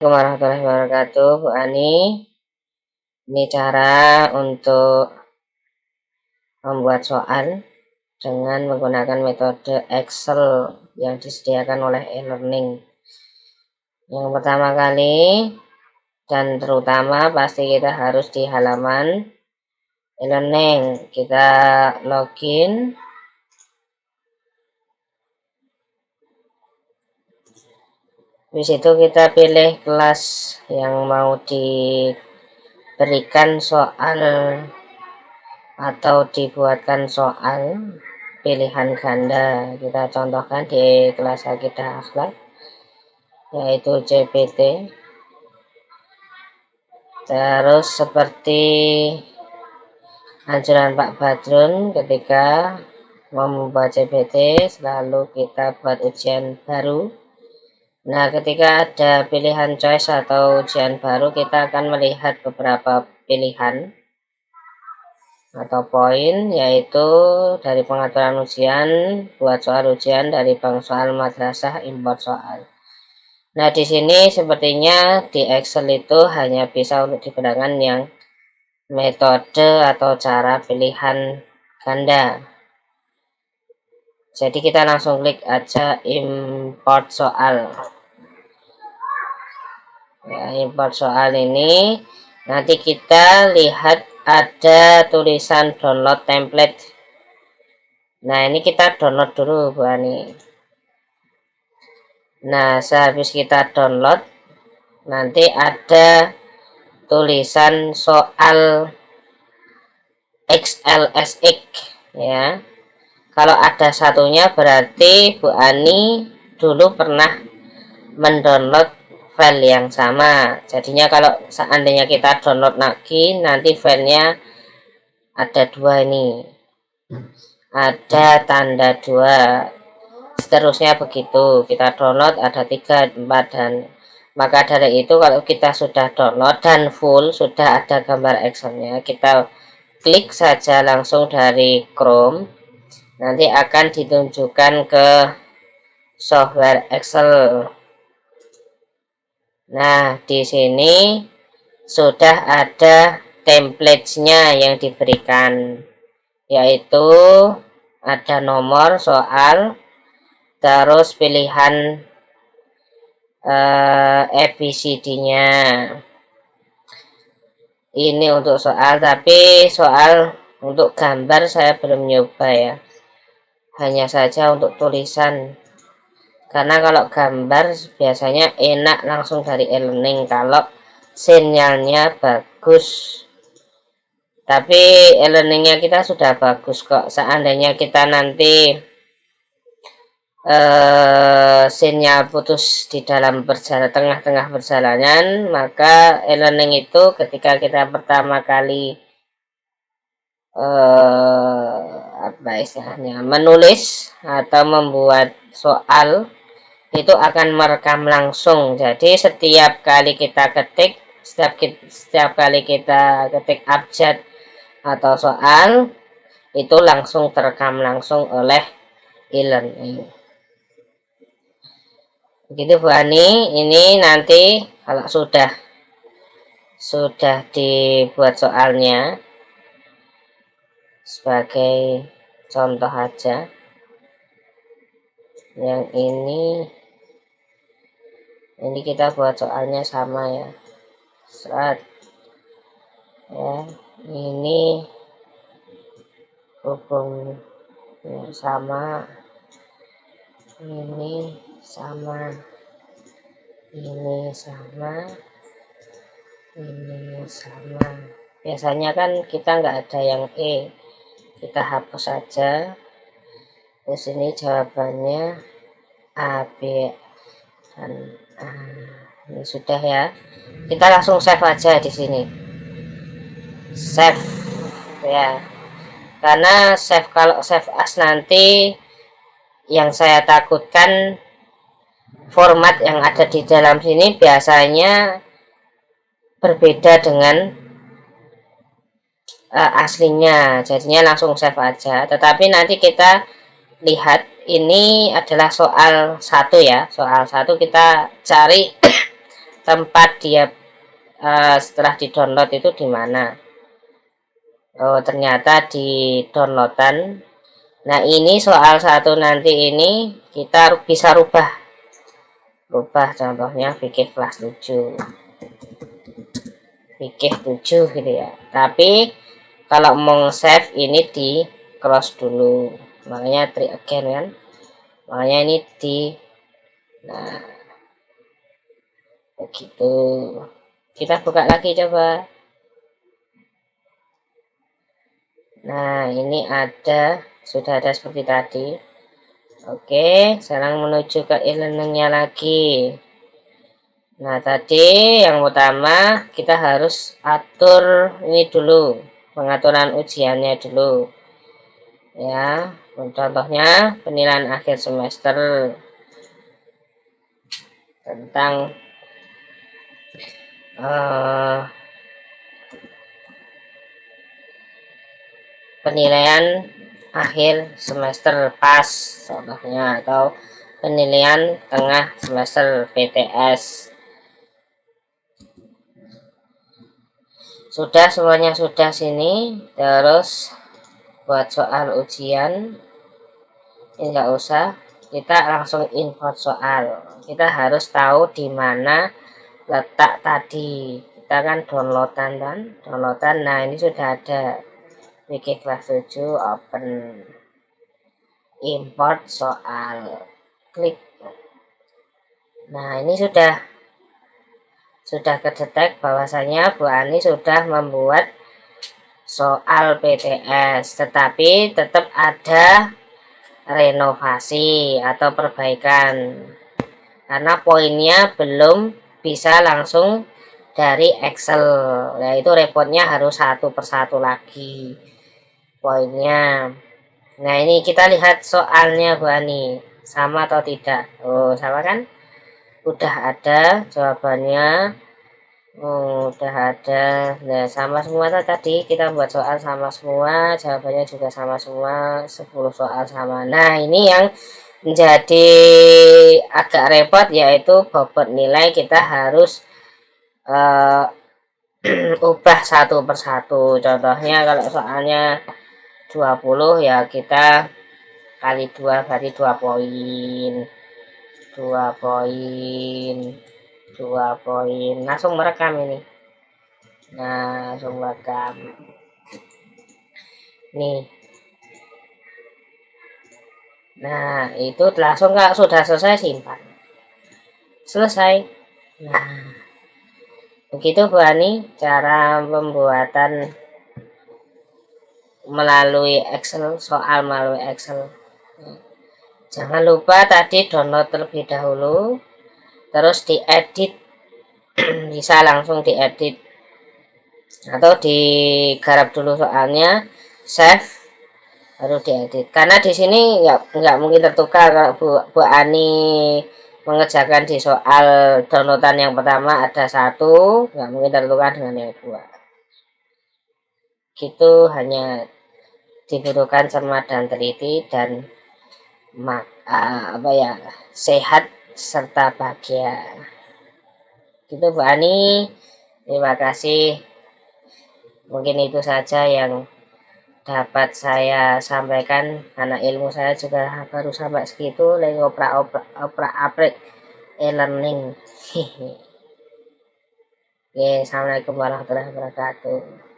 Warahmatullahi wabarakatuh, Bu Ani. Ini cara untuk membuat soal dengan menggunakan metode Excel yang disediakan oleh e-learning. Yang pertama kali dan terutama pasti kita harus di halaman e-learning. Kita login. Di situ kita pilih kelas yang mau diberikan soal atau dibuatkan soal pilihan ganda. Kita contohkan di kelas Akidah Akhlak, yaitu CPT. Terus seperti anjuran Pak Badrun ketika membuat CPT, selalu kita buat ujian baru. Nah, ketika ada pilihan choice atau ujian baru, kita akan melihat beberapa pilihan atau poin, yaitu dari pengaturan ujian, buat soal ujian, dari bank soal madrasah, import soal. Nah, di sini sepertinya di Excel itu hanya bisa untuk digunakan yang metode atau cara pilihan ganda. Jadi kita langsung klik aja import soal. Ya, import soal ini nanti kita lihat ada tulisan download template. Nah, ini kita download dulu, Bu Ani. Nah, sehabis kita download, nanti ada tulisan soal XLSX ya. Kalau ada satunya berarti Bu Ani dulu pernah mendownload file yang sama. Jadinya kalau seandainya kita download lagi, nanti filenya ada dua ini. Ada tanda 2. Seterusnya begitu. Kita download ada 3, 4, dan maka dari itu kalau kita sudah download dan full, sudah ada gambar Excelnya, kita klik saja langsung dari Chrome. Nanti akan ditunjukkan ke software Excel. Nah, di sini sudah ada template-nya yang diberikan, yaitu ada nomor soal, terus pilihan ABCD-nya. Ini untuk soal, tapi soal untuk gambar saya belum nyoba ya. Hanya saja untuk tulisan. Karena kalau gambar biasanya enak langsung dari e-learning kalau sinyalnya bagus. Tapi e-learningnya kita sudah bagus kok. Seandainya kita nanti sinyal putus di dalam tengah-tengah perjalanan, maka e-learning itu ketika kita pertama kali apa istilahnya, menulis atau membuat soal, itu akan merekam langsung. Jadi setiap kali kita ketik, setiap kali kita ketik abjad atau soal, itu langsung terekam langsung oleh e-learning. Begitu Bu Ani. Ini nanti kalau sudah dibuat soalnya, sebagai contoh aja, yang ini kita buat soalnya sama ya. Saat ya, ini hubung ya, sama, ini sama, ini sama, ini sama. Biasanya kan kita nggak ada yang kita hapus saja. Di sini jawabannya A, B, dan A. Ini sudah ya. Kita langsung save aja di sini. Save ya. Karena kalau save as nanti yang saya takutkan format yang ada di dalam sini biasanya berbeda dengan aslinya. Jadinya langsung save aja. Tetapi nanti kita lihat ini adalah soal 1 ya. Soal 1 kita cari tempat dia setelah di download itu di mana. Oh, ternyata di downloadan. Nah, ini soal satu nanti ini kita bisa rubah contohnya fikih kelas 7, fikih 7 gitu ya. Tapi kalau mau save ini di close dulu, makanya try again kan, makanya ini di, nah begitu. Kita buka lagi coba. Nah, ini sudah ada seperti tadi. Oke, sekarang menuju ke e-learningnya lagi. Nah, tadi yang utama kita harus atur ini dulu, pengaturan ujiannya dulu. Ya, contohnya penilaian akhir semester tentang penilaian akhir semester pas contohnya, atau penilaian tengah semester PTS. Sudah, semuanya sudah sini. Terus buat soal ujian ini enggak usah, kita langsung import soal. Kita harus tahu di mana letak tadi. Kita kan downloadan. Nah, ini sudah ada wiki kelas 7, open, import soal, klik. Nah, ini sudah kedetek bahwasanya Bu Ani sudah membuat soal PTS, tetapi tetap ada renovasi atau perbaikan karena poinnya belum bisa langsung dari Excel, yaitu repotnya harus satu persatu lagi poinnya. Nah, ini kita lihat soalnya Bu Ani sama atau tidak. Oh, sama kan, udah ada jawabannya. Udah ada. Nah, sama semua tadi kita buat soal sama semua, jawabannya juga sama semua, 10 soal sama. Nah, ini yang menjadi agak repot, yaitu bobot nilai kita harus ubah satu persatu. Contohnya kalau soalnya 20 ya kita kali 2 berarti 2 poin. 2 poin. 2 poin. Langsung merekam ini. Nah, langsung merekam. Nih. Nah, itu langsung kalau sudah selesai simpan. Selesai. Nah, begitu Bu Ani cara pembuatan melalui Excel, soal melalui Excel. Jangan lupa tadi download terlebih dahulu, terus diedit. Bisa langsung diedit atau digarap dulu soalnya, save, baru diedit. Karena di sini nggak mungkin tertukar kalau Bu Ani mengerjakan di soal downloadan yang pertama ada 1, nggak mungkin tertukar dengan yang 2. Gitu, hanya dibutuhkan cermat dan teliti dan sehat serta bahagia. Gitu Bu Ani, terima kasih. Mungkin itu saja yang dapat saya sampaikan karena ilmu saya juga baru sampai segitu, lagi oprak-oprak e-learning. Oke, assalamualaikum warahmatullahi wabarakatuh.